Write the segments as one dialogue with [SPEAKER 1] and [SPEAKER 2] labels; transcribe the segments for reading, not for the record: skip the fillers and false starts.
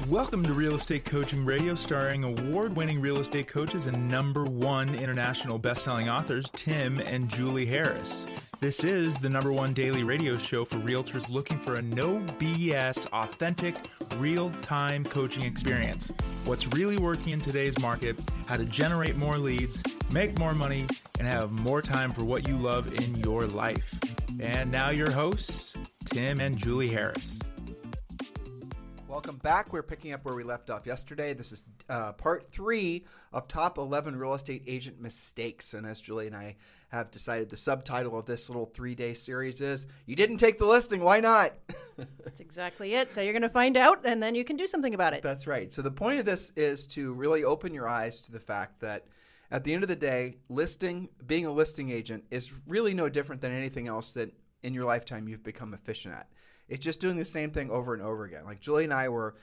[SPEAKER 1] Welcome to Real Estate Coaching Radio, starring award-winning real estate coaches and #1 international best-selling authors, Tim and Julie Harris. This is the #1 daily radio show for realtors looking for a no BS, authentic, real-time coaching experience. What's really working in today's market, how to generate more leads, make more money, and have more time for what you love in your life. And now your hosts, Tim and Julie Harris.
[SPEAKER 2] Welcome back. We're picking up where we left off yesterday. This is part 3 of Top 11 Real Estate Agent Mistakes. And as Julie and I have decided, the subtitle of this little 3-day series is, You Didn't Take the Listing, Why Not?
[SPEAKER 3] That's exactly it. So you're going to find out, and then you can do something about it.
[SPEAKER 2] That's right. So the point of this is to really open your eyes to the fact that at the end of the day, being a listing agent is really no different than anything else that in your lifetime you've become efficient at. It's just doing the same thing over and over again. Like Julie and I were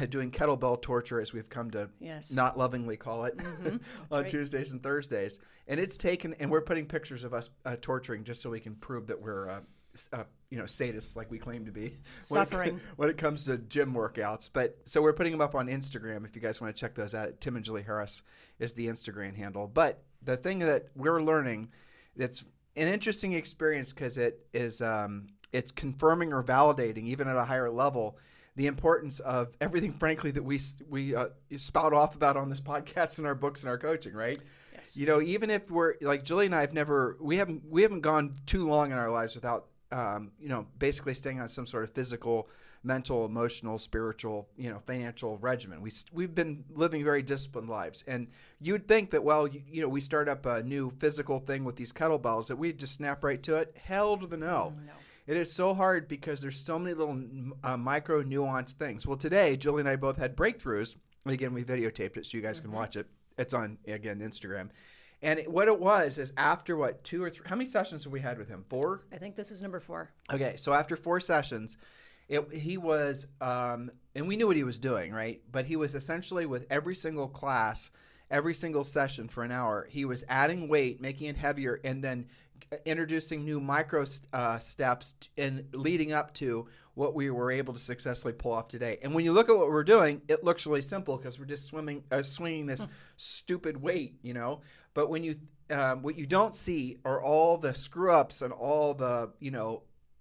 [SPEAKER 2] doing kettlebell torture, as we've come to not lovingly call it, on right. Tuesdays and Thursdays. And it's taken, and we're putting pictures of us torturing just so we can prove that we're sadists like we claim to be.
[SPEAKER 3] Suffering.
[SPEAKER 2] When it comes to gym workouts. But so we're putting them up on Instagram. If you guys want to check those out, Tim and Julie Harris is the Instagram handle. But the thing that we're learning, that's an interesting experience because it is it's confirming or validating, even at a higher level, the importance of everything, frankly, that we spout off about on this podcast and our books and our coaching, right?
[SPEAKER 3] Yes.
[SPEAKER 2] You know, even if we're like Julie and I we haven't gone too long in our lives without basically staying on some sort of physical, mental, emotional, spiritual, financial regimen. We've been living very disciplined lives, and you'd think that we start up a new physical thing with these kettlebells that we'd just snap right to it. Hell to the no.
[SPEAKER 3] No.
[SPEAKER 2] It is so hard because there's so many little micro nuanced things. Well, today, Julie and I both had breakthroughs. And again, we videotaped it so you guys can watch it. It's on, again, Instagram. And what it was is after, 2 or 3, how many sessions have we had with him? 4?
[SPEAKER 3] I think this is number 4.
[SPEAKER 2] Okay, so after 4 sessions, he was, and we knew what he was doing, right? But he was essentially with every single class, every single session for an hour, he was adding weight, making it heavier, and then introducing new micro steps and leading up to what we were able to successfully pull off today. And when you look at what we're doing, it looks really simple because we're just swinging this stupid weight, But when you what you don't see are all the screw ups and all the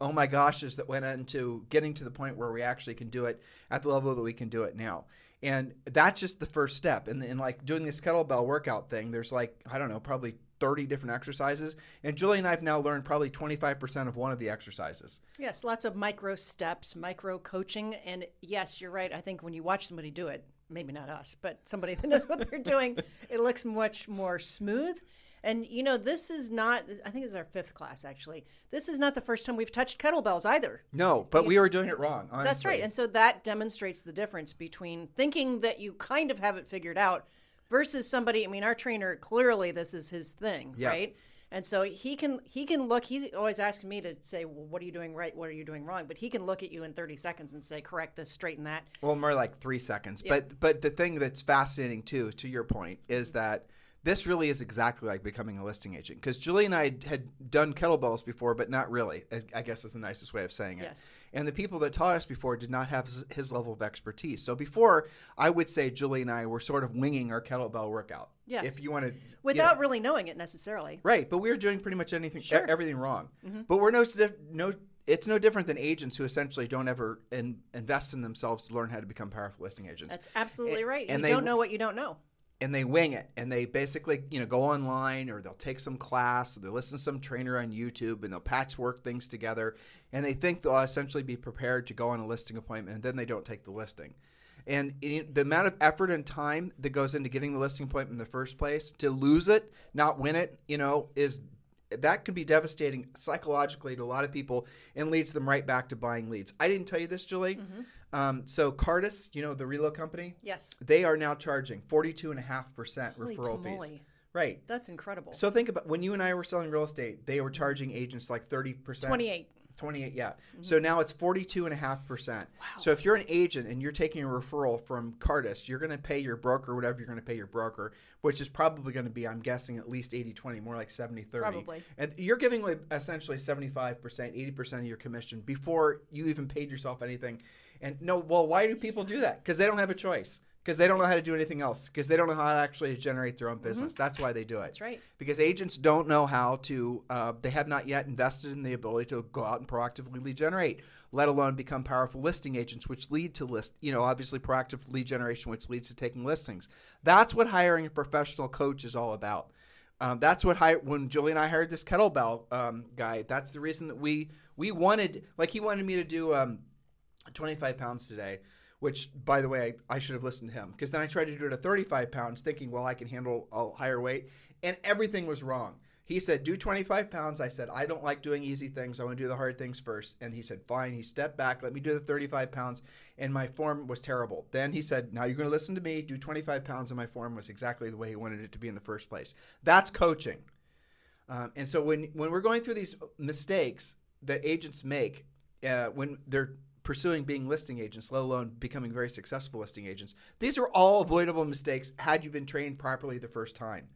[SPEAKER 2] oh my goshes that went into getting to the point where we actually can do it at the level that we can do it now. And that's just the first step. And like doing this kettlebell workout thing, there's probably 30 different exercises. And Julie and I have now learned probably 25% of one of the exercises.
[SPEAKER 3] Yes, lots of micro steps, micro coaching. And yes, you're right. I think when you watch somebody do it, maybe not us, but somebody that knows what they're doing, it looks much more smooth. And, this is not, I think it's our 5th class, actually. This is not the first time we've touched kettlebells either.
[SPEAKER 2] No, but we were doing it wrong, honestly.
[SPEAKER 3] That's right. And so that demonstrates the difference between thinking that you kind of have it figured out versus somebody, our trainer, clearly this is his thing, right? And so he can look, he's always asking me to say, well, what are you doing right? What are you doing wrong? But he can look at you in 30 seconds and say, correct this, straighten that.
[SPEAKER 2] Well, more like 3 seconds.
[SPEAKER 3] Yeah.
[SPEAKER 2] But the thing that's fascinating, too, to your point, is that this really is exactly like becoming a listing agent. Because Julie and I had done kettlebells before, but not really, I guess is the nicest way of saying it.
[SPEAKER 3] Yes.
[SPEAKER 2] And the people that taught us before did not have his level of expertise. So before, I would say Julie and I were sort of winging our kettlebell workout.
[SPEAKER 3] Yes.
[SPEAKER 2] If you want to.
[SPEAKER 3] Without really knowing it necessarily.
[SPEAKER 2] Right. But we were doing pretty much everything wrong.
[SPEAKER 3] Mm-hmm.
[SPEAKER 2] But we're it's no different than agents who essentially don't ever invest in themselves to learn how to become powerful listing agents.
[SPEAKER 3] That's absolutely right.
[SPEAKER 2] And
[SPEAKER 3] you don't know what you don't know.
[SPEAKER 2] And they wing it, and they basically, go online, or they'll take some class, or they'll listen to some trainer on YouTube, and they'll patchwork things together, and they think they'll essentially be prepared to go on a listing appointment, and then they don't take the listing. And the amount of effort and time that goes into getting the listing appointment in the first place, to lose it, not win it, that can be devastating psychologically to a lot of people and leads them right back to buying leads. I didn't tell you this, Julie.
[SPEAKER 3] Mm-hmm.
[SPEAKER 2] So Cardis, the reload company?
[SPEAKER 3] Yes.
[SPEAKER 2] They are now charging 42.5%
[SPEAKER 3] Holy
[SPEAKER 2] referral
[SPEAKER 3] tamale.
[SPEAKER 2] fees. Right.
[SPEAKER 3] That's incredible.
[SPEAKER 2] So think about when you and I were selling real estate, they were charging agents like 30%. 28, yeah. Mm-hmm. So now it's 42.5%.
[SPEAKER 3] Wow.
[SPEAKER 2] So if you're an agent and you're taking a referral from Cardis, you're going to pay your broker whatever you're going to pay your broker, which is probably going to be, I'm guessing, at least 80-20, more like 70-30.
[SPEAKER 3] Probably.
[SPEAKER 2] And you're giving away essentially 75%, 80% of your commission before you even paid yourself anything. And no, well, why do people do that? Because they don't have a choice. Because they don't know how to do anything else. Because they don't know how to actually generate their own business. That's why they do it.
[SPEAKER 3] That's right.
[SPEAKER 2] Because agents don't know how to, they have not yet invested in the ability to go out and proactively lead generate, let alone become powerful listing agents, which lead to obviously proactive lead generation, which leads to taking listings. That's what hiring a professional coach is all about. That's what when Julie and I hired this kettlebell guy, that's the reason that we wanted, like he wanted me to do 25 pounds today, which, by the way, I should have listened to him, because then I tried to do it at 35 pounds thinking, well, I can handle a higher weight, and everything was wrong. He said, do 25 pounds. I said, I don't like doing easy things. I want to do the hard things first. And he said, fine. He stepped back, let me do the 35 pounds, and my form was terrible. Then he said, now you're going to listen to me, do 25 pounds, and my form was exactly the way he wanted it to be in the first place. That's coaching. And so when we're going through these mistakes that agents make when they're pursuing being listing agents, let alone becoming very successful listing agents, these are all avoidable mistakes had you been trained properly the first time.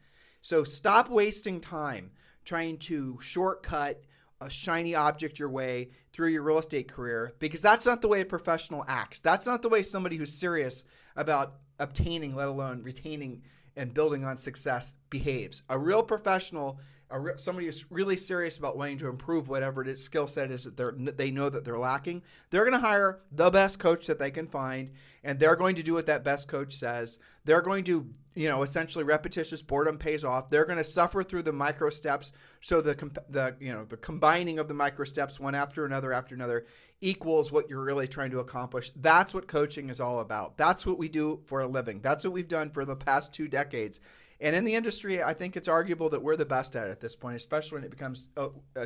[SPEAKER 2] So stop wasting time trying to shortcut a shiny object your way through your real estate career, because that's not the way a professional acts. That's not the way somebody who's serious about obtaining, let alone retaining and building on success, behaves. A real professional, somebody who's really serious about wanting to improve whatever it is, skill set is that they know that they're lacking, they're going to hire the best coach that they can find, and they're going to do what that best coach says. They're going to, essentially repetitious boredom pays off. They're going to suffer through the micro steps. So the combining of the micro steps one after another equals what you're really trying to accomplish. That's what coaching is all about. That's what we do for a living. That's what we've done for the past 2 decades. And in the industry, I think it's arguable that we're the best at this point, especially when it becomes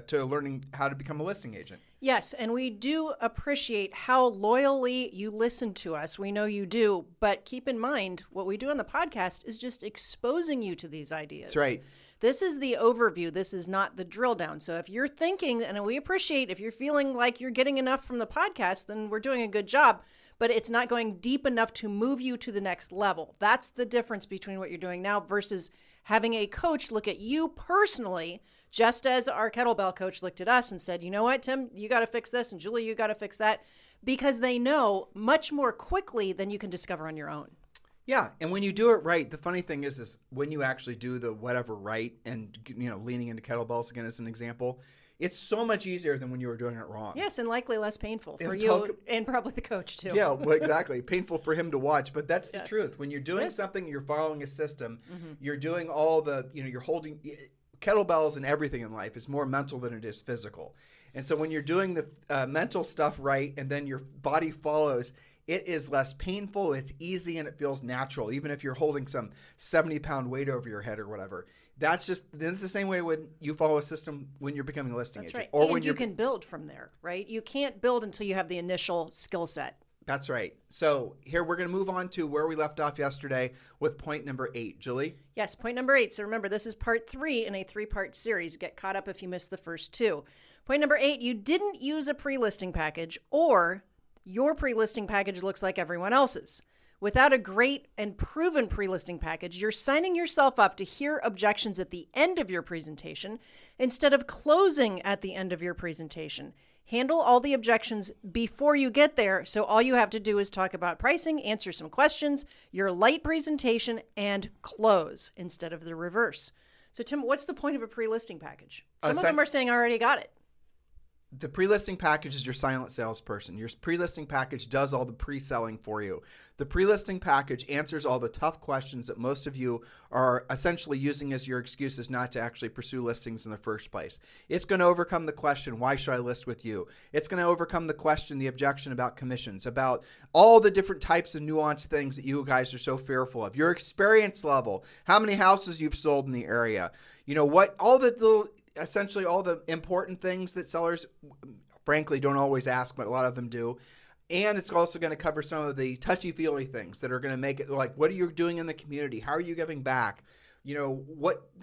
[SPEAKER 2] to learning how to become a listing agent.
[SPEAKER 3] Yes, and we do appreciate how loyally you listen to us. We know you do, but keep in mind, what we do on the podcast is just exposing you to these ideas.
[SPEAKER 2] That's right.
[SPEAKER 3] This is the overview. This is not the drill down. So if you're thinking, and we appreciate if you're feeling like you're getting enough from the podcast, then we're doing a good job. But it's not going deep enough to move you to the next level. That's the difference between what you're doing now versus having a coach look at you personally, just as our kettlebell coach looked at us and said, you know what, Tim, you got to fix this, and Julie, you got to fix that, because they know much more quickly than you can discover on your own.
[SPEAKER 2] Yeah, and when you do it right, the funny thing is when you actually do the whatever right, and leaning into kettlebells again as an example, it's so much easier than when you were doing it wrong.
[SPEAKER 3] Yes, and likely less painful for you and probably the coach too.
[SPEAKER 2] Yeah, well, exactly. Painful for him to watch, but that's the truth. When you're doing something, you're following a system, you're doing all the, you're holding kettlebells, and everything in life is more mental than it is physical. And so when you're doing the mental stuff right, and then your body follows, it is less painful, it's easy, and it feels natural, even if you're holding some 70-pound weight over your head or whatever. Then it's the same way when you follow a system when you're becoming a listing agent.
[SPEAKER 3] Right.
[SPEAKER 2] Or
[SPEAKER 3] and
[SPEAKER 2] when
[SPEAKER 3] you can build from there, right? You can't build until you have the initial skill set.
[SPEAKER 2] That's right. So here we're going to move on to where we left off yesterday with point number 8. Julie?
[SPEAKER 3] Yes, point number 8. So remember, this is part 3 in a 3-part series. Get caught up if you missed the first 2. Point number 8, you didn't use a pre-listing package, or your pre-listing package looks like everyone else's. Without a great and proven pre-listing package, you're signing yourself up to hear objections at the end of your presentation instead of closing at the end of your presentation. Handle all the objections before you get there, so all you have to do is talk about pricing, answer some questions, your light presentation, and close instead of the reverse. So, Tim, what's the point of a pre-listing package? Some of them are saying, I already got it.
[SPEAKER 2] The pre-listing package is your silent salesperson. Your pre-listing package does all the pre-selling for you. The pre-listing package answers all the tough questions that most of you are essentially using as your excuses not to actually pursue listings in the first place. It's going to overcome the question, why should I list with you? It's going to overcome the question, the objection about commissions, about all the different types of nuanced things that you guys are so fearful of. Your experience level, how many houses you've sold in the area, essentially all the important things that sellers, frankly, don't always ask, but a lot of them do. And it's also going to cover some of the touchy-feely things that are going to make it like, what are you doing in the community? How are you giving back?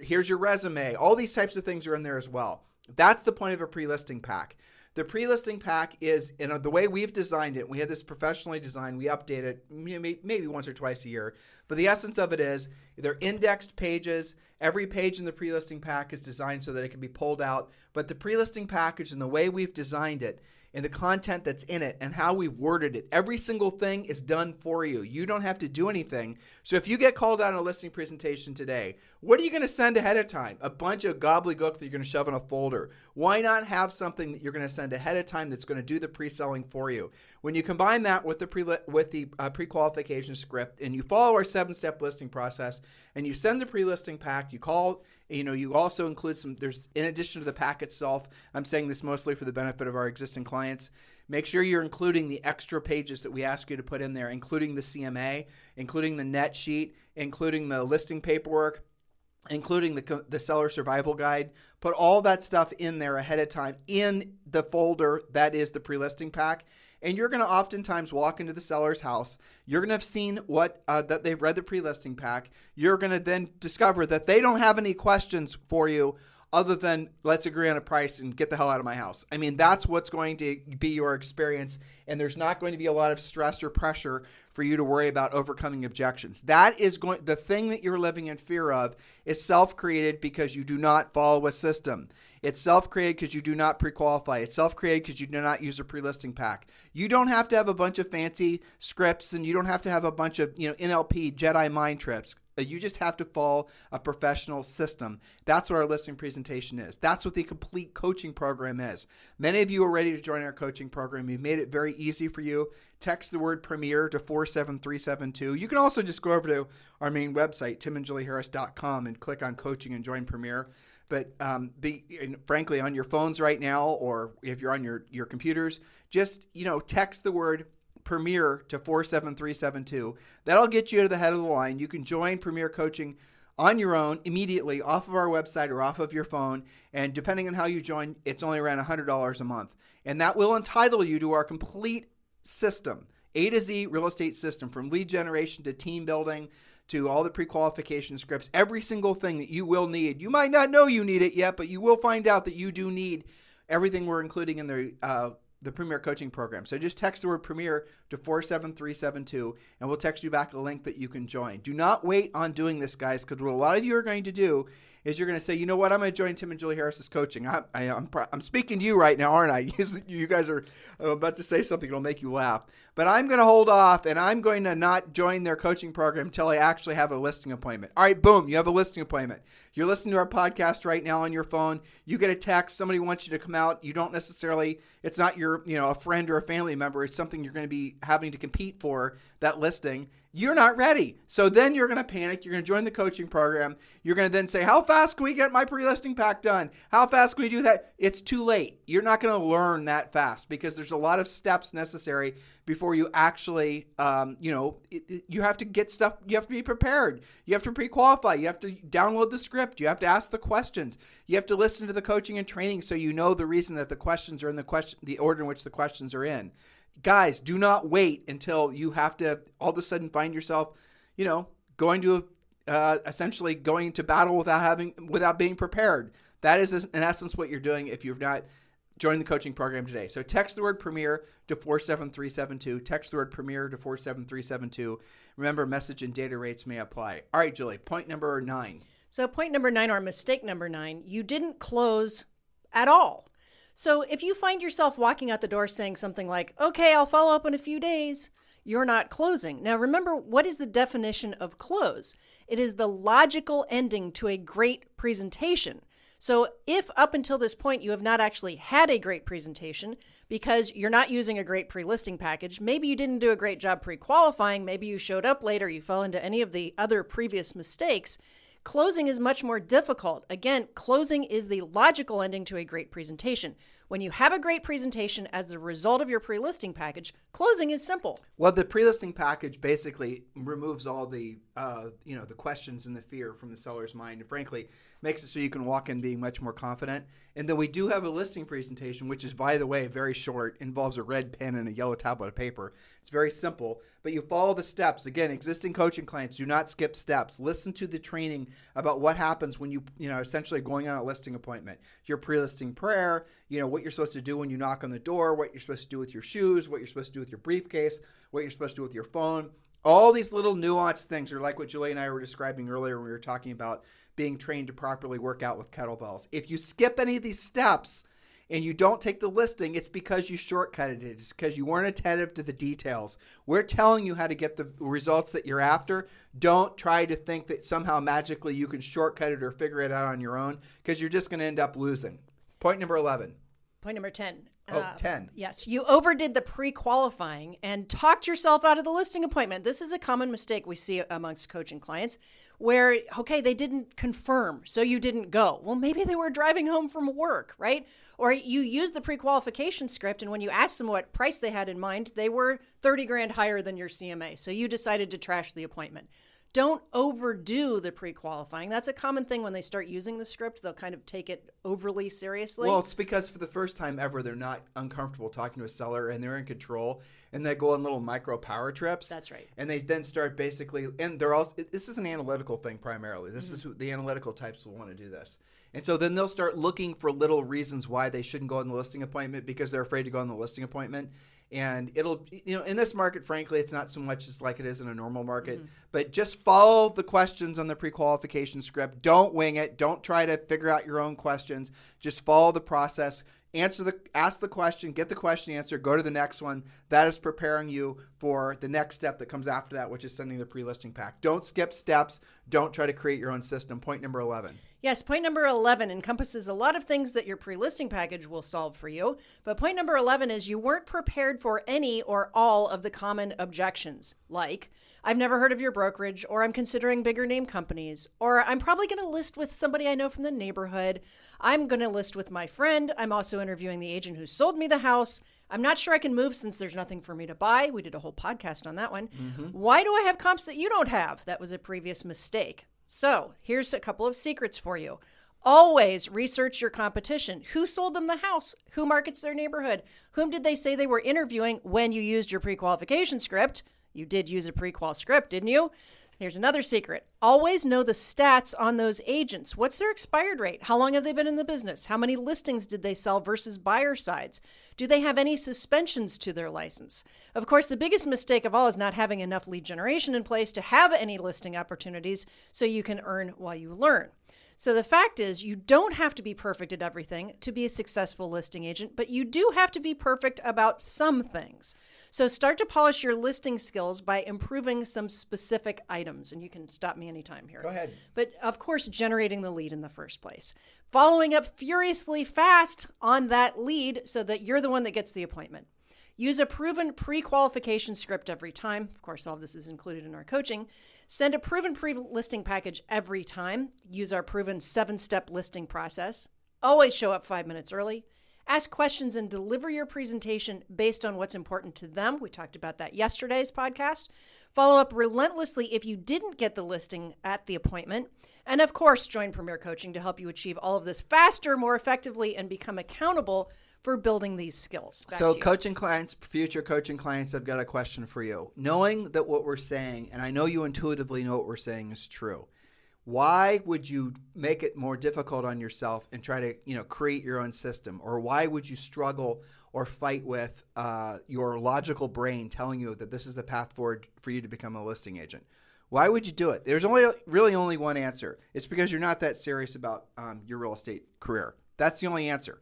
[SPEAKER 2] Here's your resume. All these types of things are in there as well. That's the point of a pre-listing pack. The pre-listing pack is, the way we've designed it, we had this professionally designed, we update it maybe once or twice a year, but the essence of it is they're indexed pages. Every page in the pre-listing pack is designed so that it can be pulled out, but the pre-listing package and the way we've designed it, and the content that's in it and how we've worded it. Every single thing is done for you. You don't have to do anything. So if you get called out on a listing presentation today, what are you going to send ahead of time? A bunch of gobbledygook that you're going to shove in a folder. Why not have something that you're going to send ahead of time that's going to do the pre-selling for you? When you combine that with the pre-qualification script and you follow our 7-step listing process and you send the pre-listing pack, you call, you also include there's in addition to the pack itself, I'm saying this mostly for the benefit of our existing clients, make sure you're including the extra pages that we ask you to put in there, including the CMA, including the net sheet, including the listing paperwork, including the seller survival guide. Put all that stuff in there ahead of time in the folder that is the pre-listing pack. And you're going to oftentimes walk into the seller's house. You're going to have seen that they've read the pre-listing pack. You're going to then discover that they don't have any questions for you other than let's agree on a price and get the hell out of my house. I mean, that's what's going to be your experience. And there's not going to be a lot of stress or pressure for you to worry about overcoming objections. That is the thing that you're living in fear of is self-created because you do not follow a system. It's self-created because you do not pre-qualify. It's self-created because you do not use a pre-listing pack. You don't have to have a bunch of fancy scripts and you don't have to have a bunch of NLP Jedi mind trips. You just have to follow a professional system. That's what our listing presentation is. That's what the complete coaching program is. Many of you are ready to join our coaching program. We've made it very easy for you. Text the word Premier to 47372. You can also just go over to our main website, timandjulieharris.com, and click on coaching and join Premier. But frankly, on your phones right now, or if you're on your computers, just text the word Premier to 47372. That'll get you to the head of the line. You can join Premier Coaching on your own immediately off of our website or off of your phone. And depending on how you join, it's only around $100 a month. And that will entitle you to our complete system, A to Z real estate system, from lead generation to team building to all the pre-qualification scripts, every single thing that you will need. You might not know you need it yet, but you will find out that you do need everything we're including in the Premier Coaching Program. So just text the word Premier to 47372, and we'll text you back a link that you can join. Do not wait on doing this, guys, because what a lot of you are going to do is you're going to say, you know what, I'm going to join Tim and Julie Harris's coaching. I'm speaking to you right now, aren't I? You guys are about to say something that'll make you laugh. But I'm going to hold off, and I'm going to not join their coaching program until I actually have a listing appointment. All right, boom, you have a listing appointment. You're listening to our podcast right now on your phone. You get a text. Somebody wants you to come out. You don't necessarily, it's not your, a friend or a family member. It's something you're going to be having to compete for, that listing. You're not ready. So then you're going to panic. You're going to join the coaching program. You're going to then say, how fast can we get my pre-listing pack done? How fast can we do that? It's too late. You're not going to learn that fast because there's a lot of steps necessary before you actually, you have to get stuff. You have to be prepared. You have to pre-qualify. You have to download the script. You have to ask the questions. You have to listen to the coaching and training so you know the reason that the questions are in the order in which the questions are in. Guys, do not wait until you have to all of a sudden find yourself, going to essentially going to battle without being prepared. That is in essence what you're doing if you've not joined the coaching program today. So text the word Premier to 47372. Text the word Premier to 47372. Remember, message and data rates may apply. All right, Julie, point number 9.
[SPEAKER 3] So point number 9, or mistake number 9, you didn't close at all. So if you find yourself walking out the door saying something like, okay, I'll follow up in a few days, you're not closing. Now remember, what is the definition of close? It is the logical ending to a great presentation. So if up until this point you have not actually had a great presentation because you're not using a great pre-listing package, maybe you didn't do a great job pre-qualifying, maybe you showed up later, you fell into any of the other previous mistakes, closing is much more difficult. Again, closing is the logical ending to a great presentation. When you have a great presentation as the result of your pre-listing package, closing is simple.
[SPEAKER 2] Well, the pre-listing package basically removes all the the questions and the fear from the seller's mind, and frankly, makes it so you can walk in being much more confident. And then we do have a listing presentation, which is, by the way, very short, involves a red pen and a yellow tablet of paper. It's very simple, but you follow the steps. Again, existing coaching clients, do not skip steps. Listen to the training about what happens when you essentially going on a listing appointment. Your pre-listing prayer, what you're supposed to do when you knock on the door, what you're supposed to do with your shoes, what you're supposed to do with your briefcase, what you're supposed to do with your phone. All these little nuanced things are like what Julie and I were describing earlier when we were talking about being trained to properly work out with kettlebells. If you skip any of these steps and you don't take the listing, it's because you shortcutted it. It's because you weren't attentive to the details. We're telling you how to get the results that you're after. Don't try to think that somehow magically you can shortcut it or figure it out on your own, because you're just going to end up losing. Point number 11.
[SPEAKER 3] Point number 10.
[SPEAKER 2] 10.
[SPEAKER 3] Yes. You overdid the pre-qualifying and talked yourself out of the listing appointment. This is a common mistake we see amongst coaching clients where, okay, they didn't confirm, so you didn't go. Well, maybe they were driving home from work, right? Or you used the pre-qualification script, and when you asked them what price they had in mind, they were 30 grand higher than your CMA. So you decided to trash the appointment. Don't overdo the pre-qualifying. That's a common thing when they start using the script. They'll kind of take it overly seriously.
[SPEAKER 2] Well, it's because for the first time ever, they're not uncomfortable talking to a seller, and they're in control, and they go on little micro power trips.
[SPEAKER 3] That's right.
[SPEAKER 2] And they then start basically, and they're all, this is an analytical thing primarily. This is who the analytical types will want to do this. And so then they'll start looking for little reasons why they shouldn't go on the listing appointment because they're afraid to go on the listing appointment. And it'll, in this market, frankly, it's not so much as like it is in a normal market, but just follow the questions on the pre-qualification script. Don't wing it. Don't try to figure out your own questions. Just follow the process. Ask the question, get the question answered, go to the next one. That is preparing you for the next step that comes after that, which is sending the pre-listing pack. Don't skip steps. Don't try to create your own system. Point number 11.
[SPEAKER 3] Yes, point number 11 encompasses a lot of things that your pre-listing package will solve for you. But point number 11 is you weren't prepared for any or all of the common objections, like, I've never heard of your brokerage, or I'm considering bigger name companies, or I'm probably going to list with somebody I know from the neighborhood. I'm going to list with my friend. I'm also interviewing the agent who sold me the house. I'm not sure I can move since there's nothing for me to buy. We did a whole podcast on that one. Why do I have comps that you don't have? That was a previous mistake. So here's a couple of secrets for you. Always research your competition. Who sold them the house? Who markets their neighborhood? Whom did they say they were interviewing when you used your pre-qualification script? You did use a pre-qual script, didn't you? Here's another secret. Always know the stats on those agents. What's their expired rate? How long have they been in the business? How many listings did they sell versus buyer sides? Do they have any suspensions to their license? Of course, the biggest mistake of all is not having enough lead generation in place to have any listing opportunities so you can earn while you learn. So the fact is, you don't have to be perfect at everything to be a successful listing agent, but you do have to be perfect about some things. So start to polish your listing skills by improving some specific items. And you can stop me anytime here.
[SPEAKER 2] Go ahead.
[SPEAKER 3] But of course, generating the lead in the first place. Following up furiously fast on that lead so that you're the one that gets the appointment. Use a proven pre-qualification script every time. Of course, all of this is included in our coaching. Send a proven pre-listing package every time. Use our proven 7-step listing process. Always show up 5 minutes early. Ask questions and deliver your presentation based on what's important to them. We talked about that yesterday's podcast. Follow up relentlessly if you didn't get the listing at the appointment. And of course, join Premier Coaching to help you achieve all of this faster, more effectively, and become accountable for building these skills.
[SPEAKER 2] So coaching clients, future coaching clients, I've got a question for you. Knowing that what we're saying, and I know you intuitively know what we're saying is true, why would you make it more difficult on yourself and try to, create your own system? Or why would you struggle or fight with your logical brain telling you that this is the path forward for you to become a listing agent? Why would you do it? There's really only one answer. It's because you're not that serious about your real estate career. That's the only answer.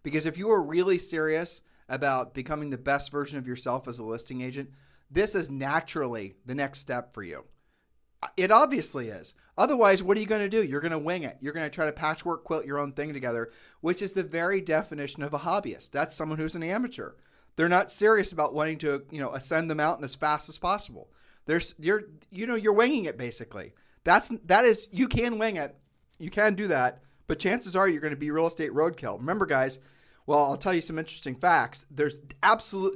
[SPEAKER 2] Because if you were really serious about becoming the best version of yourself as a listing agent, this is naturally the next step for you. It obviously is. Otherwise, what are you going to do? You're going to wing it. You're going to try to patchwork quilt your own thing together, which is the very definition of a hobbyist. That's someone who's an amateur. They're not serious about wanting to, ascend the mountain as fast as possible. You're winging it basically. That is, you can wing it. You can do that, but chances are you're going to be real estate roadkill. Remember, guys, well, I'll tell you some interesting facts.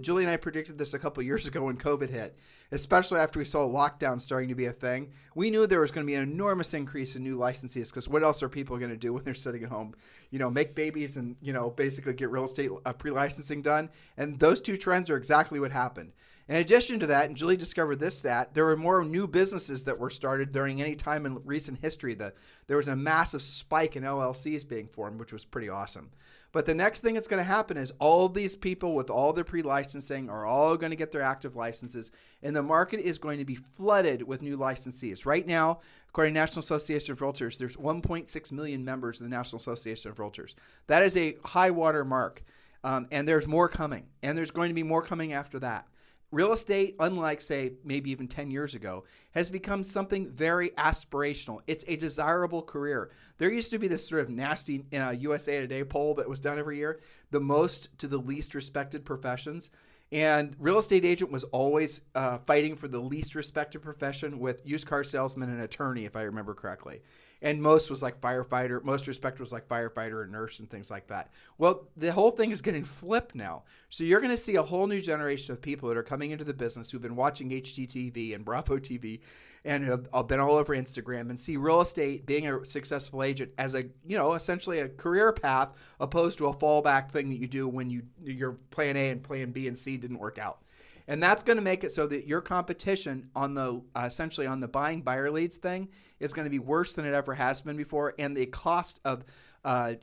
[SPEAKER 2] Julie and I predicted this a couple of years ago when COVID hit, especially after we saw lockdown starting to be a thing. We knew there was going to be an enormous increase in new licensees because what else are people going to do when they're sitting at home? Make babies and, basically get real estate pre-licensing done. And those two trends are exactly what happened. In addition to that, and Julie discovered this stat, there were more new businesses that were started during any time in recent history. There was a massive spike in LLCs being formed, which was pretty awesome. But the next thing that's going to happen is all these people with all their pre-licensing are all going to get their active licenses, and the market is going to be flooded with new licensees. Right now, according to the National Association of Realtors, there's 1.6 million members of the National Association of Realtors. That is a high water mark, and there's more coming, and there's going to be more coming after that. Real estate, unlike, say, maybe even 10 years ago, has become something very aspirational. It's a desirable career. There used to be this sort of nasty USA Today poll that was done every year, the most to the least respected professions. And real estate agent was always fighting for the least respected profession with used car salesman and attorney, if I remember correctly. And most was like firefighter. Most respected was like firefighter and nurse and things like that. Well, the whole thing is getting flipped now. So you're going to see a whole new generation of people that are coming into the business who've been watching HGTV and Bravo TV and have been all over Instagram and see real estate being a successful agent as a, essentially a career path opposed to a fallback thing that you do when your plan A and plan B and C didn't work out. And that's going to make it so that your competition on the essentially on the buying buyer leads thing is going to be worse than it ever has been before. And the cost of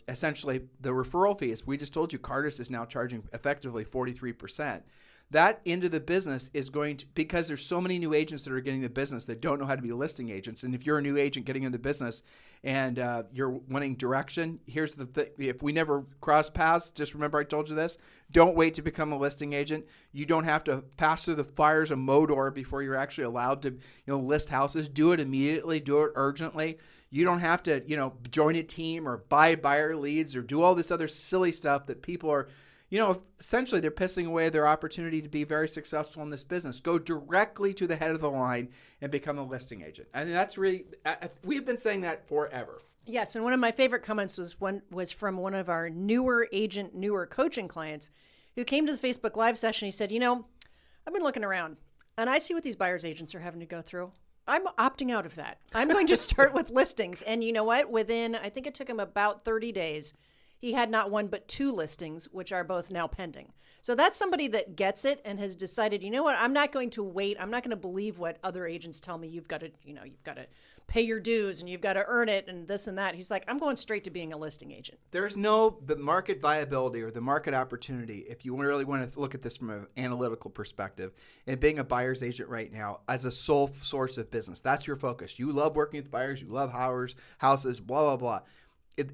[SPEAKER 2] essentially the referral fees, we just told you Cardis is now charging effectively 43%. That into the business is going to, because there's so many new agents that are getting the business that don't know how to be listing agents. And if you're a new agent getting in the business and you're wanting direction, here's the thing. If we never cross paths, just remember I told you this. Don't wait to become a listing agent. You don't have to pass through the fires of Modor before you're actually allowed to list houses. Do it immediately. Do it urgently. You don't have to join a team or buy buyer leads or do all this other silly stuff that people are essentially they're pissing away their opportunity to be very successful in this business. Go directly to the head of the line and become a listing agent. I mean, that's really, we've been saying that forever.
[SPEAKER 3] Yes, and one of my favorite comments was from one of our newer coaching clients who came to the Facebook Live session. He said, I've been looking around, and I see what these buyers agents are having to go through. I'm opting out of that. I'm going to start with listings. And you know what? Within, I think it took him about 30 days, he had not one but two listings, which are both now pending. So that's somebody that gets it and has decided, I'm not going to wait. I'm not going to believe what other agents tell me. You've got to pay your dues and you've got to earn it and this and that. He's like, I'm going straight to being a listing agent.
[SPEAKER 2] There's the market viability or the market opportunity, if you really want to look at this from an analytical perspective, and being a buyer's agent right now as a sole source of business. That's your focus. You love working with buyers. You love houses, blah, blah, blah.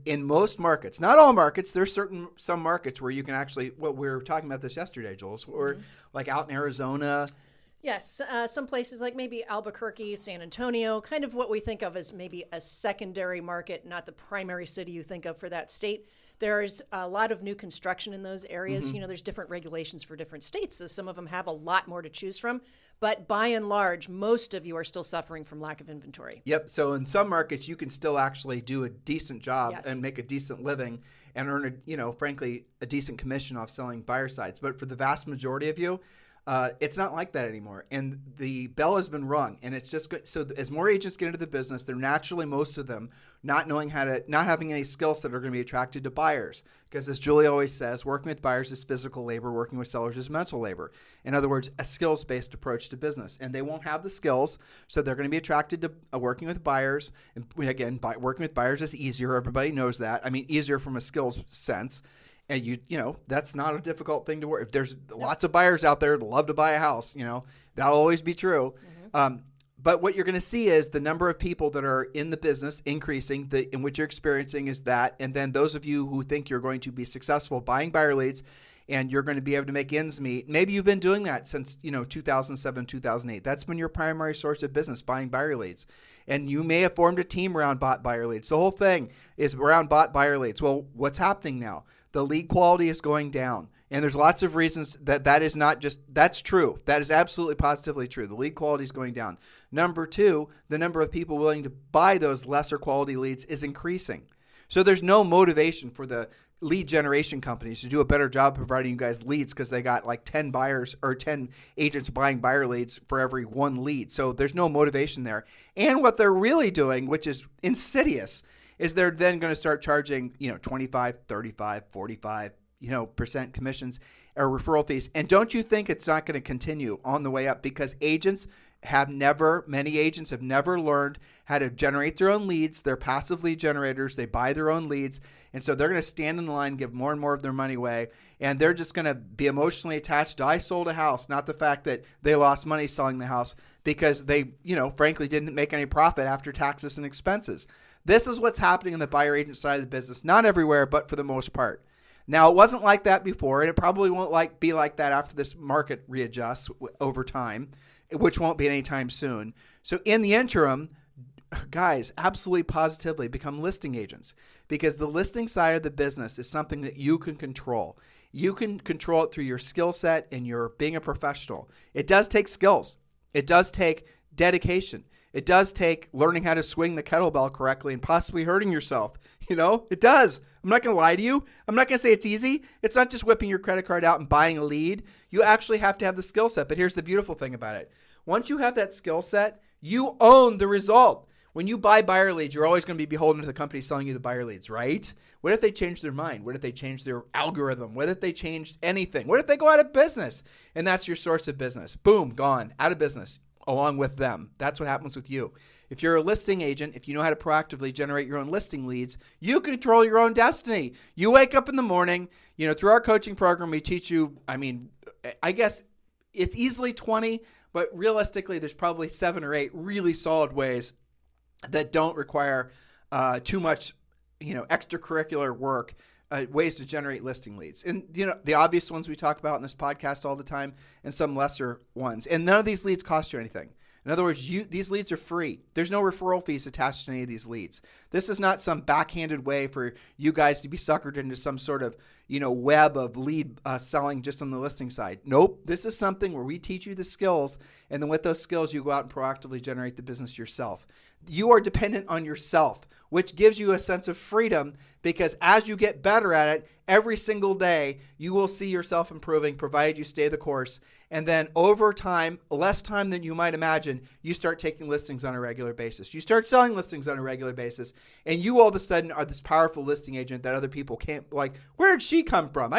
[SPEAKER 2] In most markets, not all markets, there's some markets where you can actually, we were talking about this yesterday, Jules, or like out in Arizona.
[SPEAKER 3] Yes, some places like maybe Albuquerque, San Antonio, kind of what we think of as maybe a secondary market, not the primary city you think of for that state. There's a lot of new construction in those areas. Mm-hmm. There's different regulations for different states, so some of them have a lot more to choose from. But by and large, most of you are still suffering from lack of inventory.
[SPEAKER 2] Yep. So in some markets, you can still actually do a decent job and make a decent living and earn, frankly, a decent commission off selling buyer sites. But for the vast majority of you, it's not like that anymore. And the bell has been rung. And it's just good. So as more agents get into the business, they're naturally, most of them, not having any skills that are going to be attracted to buyers. Because as Julie always says, working with buyers is physical labor, working with sellers is mental labor. In other words, a skills-based approach to business. And they won't have the skills, so they're going to be attracted to working with buyers. And again, working with buyers is easier. Everybody knows that. I mean, easier from a skills sense. And that's not a difficult thing to work. There's lots of buyers out there that love to buy a house. That'll always be true. Mm-hmm. But what you're going to see is the number of people that are in the business increasing. In what you're experiencing is that. And then those of you who think you're going to be successful buying buyer leads and you're going to be able to make ends meet. Maybe you've been doing that since 2007, 2008. That's been your primary source of business, buying buyer leads. And you may have formed a team around bought buyer leads. The whole thing is around bought buyer leads. Well, what's happening now? The lead quality is going down. And there's lots of reasons that is not just, that's true. That is absolutely positively true. The lead quality is going down. Number two, the number of people willing to buy those lesser quality leads is increasing. So there's no motivation for the lead generation companies to do a better job providing you guys leads because they got like 10 buyers or 10 agents buying buyer leads for every one lead. So there's no motivation there. And what they're really doing, which is insidious, is they're then going to start charging, 25, 35, 45, percent commissions. referral fees. And don't you think it's not going to continue on the way up? Because many agents have never learned how to generate their own leads. They're passive lead generators. They buy their own leads. And so they're going to stand in the line, give more and more of their money away. And they're just going to be emotionally attached to, I sold a house, not the fact that they lost money selling the house because they, frankly didn't make any profit after taxes and expenses. This is what's happening in the buyer agent side of the business. Not everywhere, but for the most part. Now, it wasn't like that before, and it probably won't be like that after this market readjusts over time, which won't be anytime soon. So in the interim, guys, absolutely positively become listing agents, because the listing side of the business is something that you can control. You can control it through your skill set and your being a professional. It does take skills. It does take dedication. It does take learning how to swing the kettlebell correctly and possibly hurting yourself. It does. I'm not going to lie to you. I'm not going to say it's easy. It's not just whipping your credit card out and buying a lead. You actually have to have the skill set. But here's the beautiful thing about it. Once you have that skill set, you own the result. When you buy buyer leads, you're always going to be beholden to the company selling you the buyer leads, right? What if they change their mind? What if they change their algorithm? What if they changed anything? What if they go out of business? And that's your source of business. Boom, gone, out of business, along with them. That's what happens with you. If you're a listing agent, if you know how to proactively generate your own listing leads, you control your own destiny. You wake up in the morning, through our coaching program, we teach you, I guess it's easily 20, but realistically, there's probably 7 or 8 really solid ways that don't require too much, extracurricular work, ways to generate listing leads. And, the obvious ones we talk about in this podcast all the time, and some lesser ones. And none of these leads cost you anything. In other words, these leads are free. There's no referral fees attached to any of these leads. This is not some backhanded way for you guys to be suckered into some sort of, web of lead selling just on the listing side. Nope. This is something where we teach you the skills, and then with those skills, you go out and proactively generate the business yourself. You are dependent on yourself, which gives you a sense of freedom, because as you get better at it, every single day, you will see yourself improving, provided you stay the course. And then over time, less time than you might imagine, you start taking listings on a regular basis. You start selling listings on a regular basis, and you all of a sudden are this powerful listing agent that other people can't, where did she come from?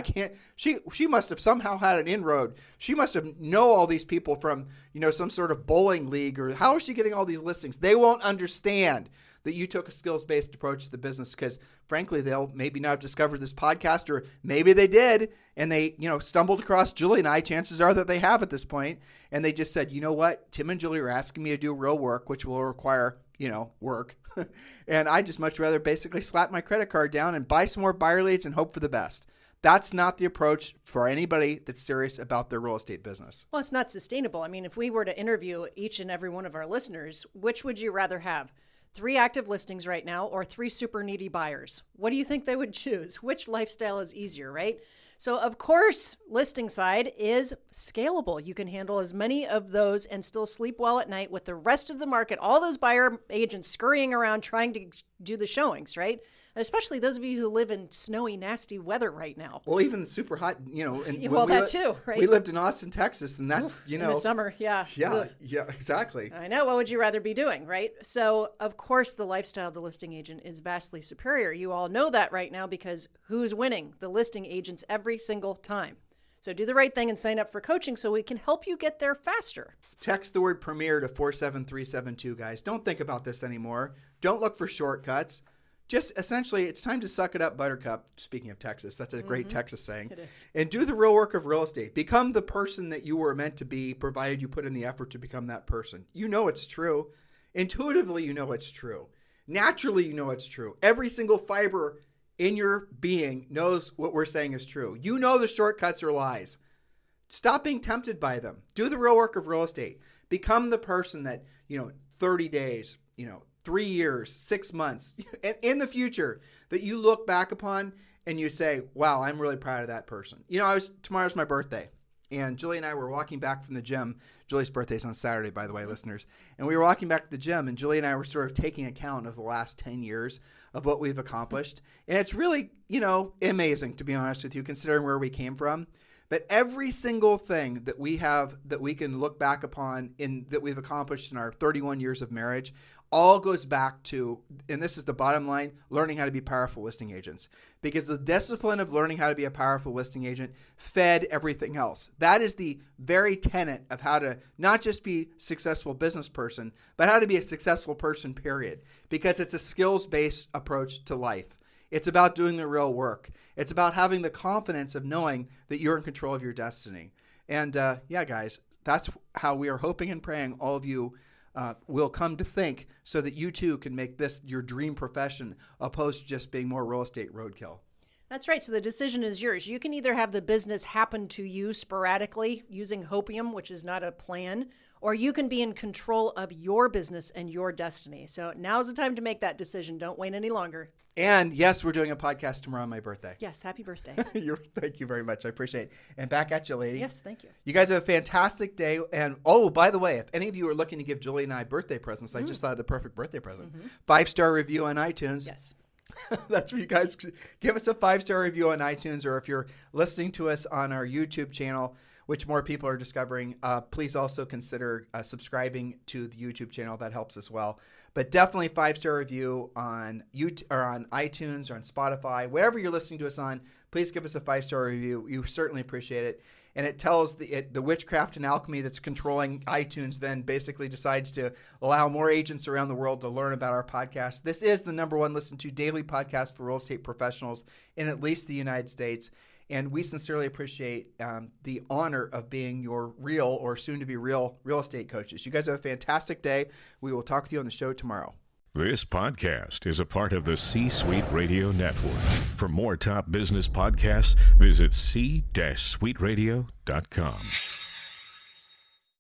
[SPEAKER 2] She must have somehow had an inroad. She must have know all these people from, some sort of bowling league, or how is she getting all these listings? They won't understand that you took a skills-based approach to the business, because frankly, they'll maybe not have discovered this podcast, or maybe they did and they, stumbled across Julie and I. Chances are that they have at this point. And they just said, you know what? Tim and Julie are asking me to do real work, which will require, work. And I just much rather basically slap my credit card down and buy some more buyer leads and hope for the best. That's not the approach for anybody that's serious about their real estate business.
[SPEAKER 3] Well, it's not sustainable. If we were to interview each and every one of our listeners, which would you rather have? 3 active listings right now, or 3 super needy buyers? What do you think they would choose? Which lifestyle is easier, right? So of course, listing side is scalable. You can handle as many of those and still sleep well at night with the rest of the market, all those buyer agents scurrying around trying to do the showings, right? Especially those of you who live in snowy, nasty weather right now.
[SPEAKER 2] Well, even super hot, And
[SPEAKER 3] well, that too, right?
[SPEAKER 2] We lived in Austin, Texas, and that's,
[SPEAKER 3] in the summer, yeah.
[SPEAKER 2] Yeah, exactly.
[SPEAKER 3] I know. What would you rather be doing, right? So, of course, the lifestyle of the listing agent is vastly superior. You all know that right now, because who's winning? The listing agents every single time. So do the right thing and sign up for coaching so we can help you get there faster.
[SPEAKER 2] Text the word Premier to 47372, guys. Don't think about this anymore. Don't look for shortcuts. Just essentially, it's time to suck it up, Buttercup. Speaking of Texas, that's a great Texas saying.
[SPEAKER 3] It is.
[SPEAKER 2] And do the real work of real estate. Become the person that you were meant to be, provided you put in the effort to become that person. You know it's true. Intuitively, you know it's true. Naturally, you know it's true. Every single fiber in your being knows what we're saying is true. You know the shortcuts are lies. Stop being tempted by them. Do the real work of real estate. Become the person that, 30 days, 3 years, 6 months, and in the future, that you look back upon and you say, wow, I'm really proud of that person. Tomorrow's my birthday, and Julie and I were walking back from the gym. Julie's birthday's on Saturday, by the way, listeners. And we were walking back to the gym, and Julie and I were sort of taking account of the last 10 years of what we've accomplished. And it's really, amazing, to be honest with you, considering where we came from. But every single thing that we have that we can look back upon that we've accomplished in our 31 years of marriage all goes back to, and this is the bottom line, learning how to be powerful listing agents. Because the discipline of learning how to be a powerful listing agent fed everything else. That is the very tenet of how to not just be a successful business person, but how to be a successful person, period. Because it's a skills-based approach to life. It's about doing the real work. It's about having the confidence of knowing that you're in control of your destiny. And yeah, guys, that's how we are hoping and praying all of you will come to think, so that you too can make this your dream profession, opposed to just being more real estate roadkill.
[SPEAKER 3] That's right. So the decision is yours. You can either have the business happen to you sporadically using hopium, which is not a plan, or you can be in control of your business and your destiny. So now's the time to make that decision. Don't wait any longer.
[SPEAKER 2] And yes, we're doing a podcast tomorrow on my birthday.
[SPEAKER 3] Yes, happy birthday.
[SPEAKER 2] Thank you very much. I appreciate it. And back at you, lady.
[SPEAKER 3] Yes, thank you.
[SPEAKER 2] You guys have a fantastic day. And oh, by the way, if any of you are looking to give Julie and I birthday presents, I just thought of the perfect birthday present. 5-star review on iTunes.
[SPEAKER 3] Yes.
[SPEAKER 2] That's where you guys give us a 5-star review on iTunes, or if you're listening to us on our YouTube channel, which more people are discovering, please also consider subscribing to the YouTube channel. That helps as well. But definitely 5-star review on YouTube or on iTunes or on Spotify, wherever you're listening to us on. Please give us a 5-star review. You certainly appreciate it. And it tells the witchcraft and alchemy that's controlling iTunes then basically decides to allow more agents around the world to learn about our podcast. This is the #1 listened to daily podcast for real estate professionals in at least the United States. And we sincerely appreciate the honor of being your real or soon-to-be real estate coaches. You guys have a fantastic day. We will talk with you on the show tomorrow.
[SPEAKER 4] This podcast is a part of the C-Suite Radio Network. For more top business podcasts, visit c-suiteradio.com.